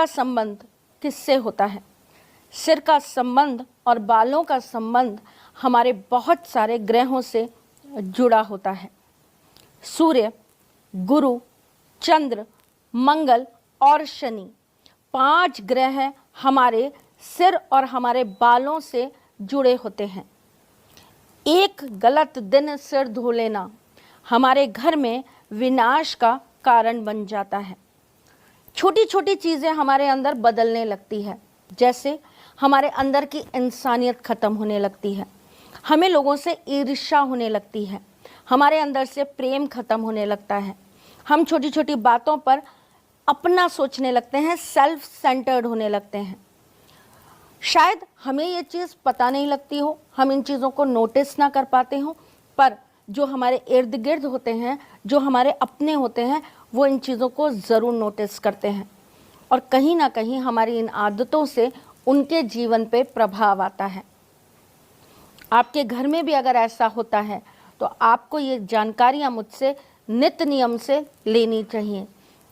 का संबंध किससे होता है? सिर का संबंध और बालों का संबंध हमारे बहुत सारे ग्रहों से जुड़ा होता है। सूर्य, गुरु, चंद्र, मंगल और शनि, 5 ग्रह हमारे सिर और हमारे बालों से जुड़े होते हैं। एक गलत दिन सिर धो लेना हमारे घर में विनाश का कारण बन जाता है। छोटी छोटी चीज़ें हमारे अंदर बदलने लगती है, जैसे हमारे अंदर की इंसानियत ख़त्म होने लगती है, हमें लोगों से ईर्ष्या होने लगती है, हमारे अंदर से प्रेम ख़त्म होने लगता है, हम छोटी छोटी बातों पर अपना सोचने लगते हैं, सेल्फ सेंटर्ड होने लगते हैं। शायद हमें ये चीज़ पता नहीं लगती हो, हम इन चीज़ों को नोटिस ना कर पाते हो, पर जो हमारे इर्द गिर्द होते हैं, जो हमारे अपने होते हैं, वो इन चीज़ों को ज़रूर नोटिस करते हैं और कहीं ना कहीं हमारी इन आदतों से उनके जीवन पे प्रभाव आता है। आपके घर में भी अगर ऐसा होता है तो आपको ये जानकारियाँ मुझसे नित्य नियम से लेनी चाहिए।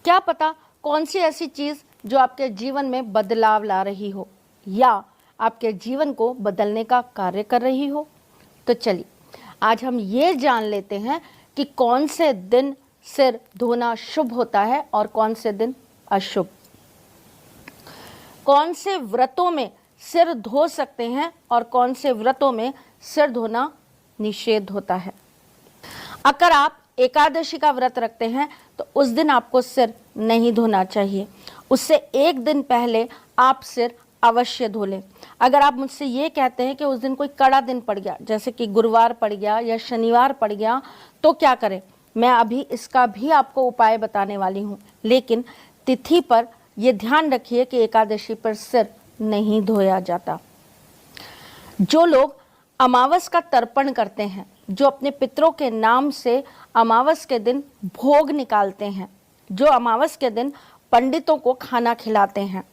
क्या पता कौन सी ऐसी चीज़ जो आपके जीवन में बदलाव ला रही हो या आपके जीवन को बदलने का कार्य कर रही हो। तो चलिए आज हम ये जान लेते हैं कि कौन से दिन सिर धोना शुभ होता है और कौन से दिन अशुभ। कौन से व्रतों में सिर धो सकते हैं और कौन से व्रतों में सिर धोना निषेध होता है। अगर आप एकादशी का व्रत रखते हैं तो उस दिन आपको सिर नहीं धोना चाहिए, उससे एक दिन पहले आप सिर अवश्य धो लें। अगर आप मुझसे ये कहते हैं कि उस दिन कोई कड़ा दिन पड़ गया, जैसे कि गुरुवार पड़ गया या शनिवार पड़ गया, तो क्या करें, मैं अभी इसका भी आपको उपाय बताने वाली हूँ। लेकिन तिथि पर यह ध्यान रखिए कि एकादशी पर सिर नहीं धोया जाता। जो लोग अमावस का तर्पण करते हैं, जो अपने पितरों के नाम से अमावस के दिन भोग निकालते हैं, जो अमावस के दिन पंडितों को खाना खिलाते हैं,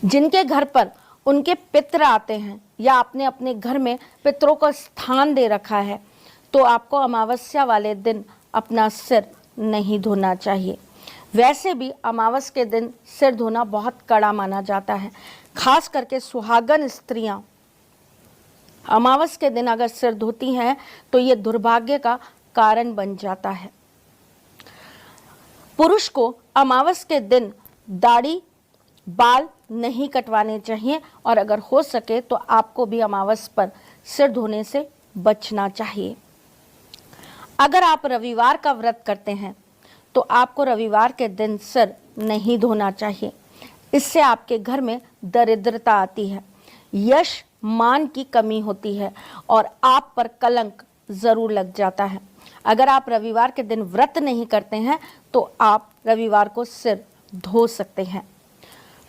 जिनके घर पर उनके पितर आते हैं या आपने अपने घर में पितरों को स्थान दे रखा है, तो आपको अमावस्या वाले दिन अपना सिर नहीं धोना चाहिए। वैसे भी अमावस के दिन सिर धोना बहुत कड़ा माना जाता है। खास करके सुहागन स्त्रियां अमावस के दिन अगर सिर धोती हैं तो ये दुर्भाग्य का कारण बन जाता है। पुरुष को अमावस के दिन दाढ़ी बाल नहीं कटवाने चाहिए और अगर हो सके तो आपको भी अमावस पर सिर धोने से बचना चाहिए। अगर आप रविवार का व्रत करते हैं तो आपको रविवार के दिन सिर नहीं धोना चाहिए। इससे आपके घर में दरिद्रता आती है, यश मान की कमी होती है और आप पर कलंक जरूर लग जाता है। अगर आप रविवार के दिन व्रत नहीं करते हैं तो आप रविवार को सिर धो सकते हैं।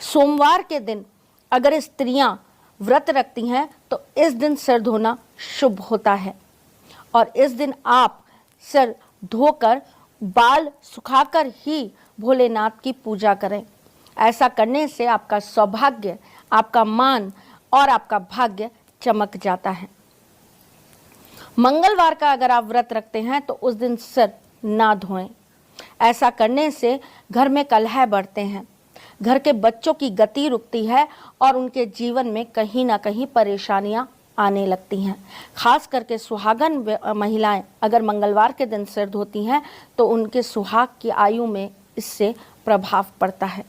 सोमवार के दिन अगर स्त्रियां व्रत रखती हैं तो इस दिन सिर धोना शुभ होता है और इस दिन आप सिर धोकर बाल सुखाकर ही भोलेनाथ की पूजा करें। ऐसा करने से आपका सौभाग्य, आपका मान और आपका भाग्य चमक जाता है। मंगलवार का अगर आप व्रत रखते हैं तो उस दिन सिर ना धोएं। ऐसा करने से घर में कलह बढ़ते हैं, घर के बच्चों की गति रुकती है और उनके जीवन में कहीं ना कहीं परेशानियां आने लगती हैं। खास करके सुहागन महिलाएं अगर मंगलवार के दिन सिर धोती हैं तो उनके सुहाग की आयु में इससे प्रभाव पड़ता है।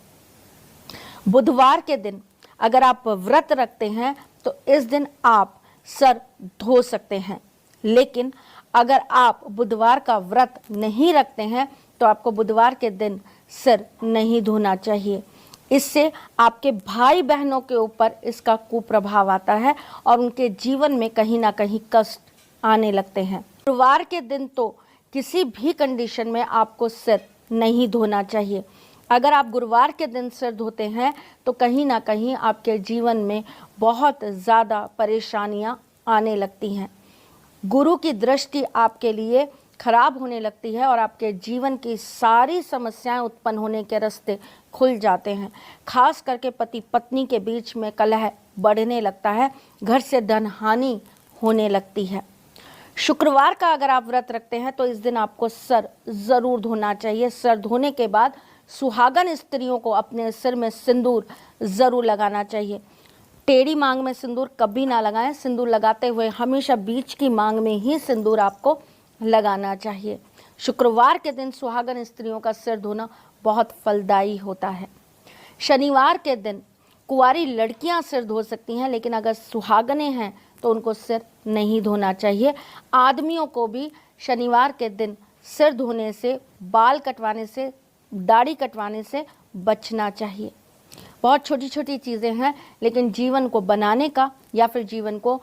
बुधवार के दिन अगर आप व्रत रखते हैं तो इस दिन आप सिर धो सकते हैं, लेकिन अगर आप बुधवार का व्रत नहीं रखते हैं तो आपको बुधवार के दिन सिर नहीं धोना चाहिए। इससे आपके भाई बहनों के ऊपर इसका कुप्रभाव आता है और उनके जीवन में कहीं ना कहीं कष्ट आने लगते हैं। गुरुवार के दिन तो किसी भी कंडीशन में आपको सिर नहीं धोना चाहिए। अगर आप गुरुवार के दिन सिर धोते हैं तो कहीं ना कहीं आपके जीवन में बहुत ज़्यादा परेशानियां आने लगती हैं। गुरु की दृष्टि आपके लिए खराब होने लगती है और आपके जीवन की सारी समस्याएं उत्पन्न होने के रास्ते खुल जाते हैं। खास करके पति पत्नी के बीच में कलह बढ़ने लगता है, घर से धन हानि होने लगती है। शुक्रवार का अगर आप व्रत रखते हैं तो इस दिन आपको सर ज़रूर धोना चाहिए। सर धोने के बाद सुहागन स्त्रियों को अपने सिर में सिंदूर ज़रूर लगाना चाहिए। टेढ़ी मांग में सिंदूर कभी ना लगाएं। सिंदूर लगाते हुए हमेशा बीच की मांग में ही सिंदूर आपको लगाना चाहिए। शुक्रवार के दिन सुहागन स्त्रियों का सिर धोना बहुत फलदायी होता है। शनिवार के दिन कुंवारी लड़कियां सिर धो सकती हैं, लेकिन अगर सुहागनें हैं तो उनको सिर नहीं धोना चाहिए। आदमियों को भी शनिवार के दिन सिर धोने से, बाल कटवाने से, दाढ़ी कटवाने से बचना चाहिए। बहुत छोटी छोटी चीज़ें हैं, लेकिन जीवन को बनाने का या फिर जीवन को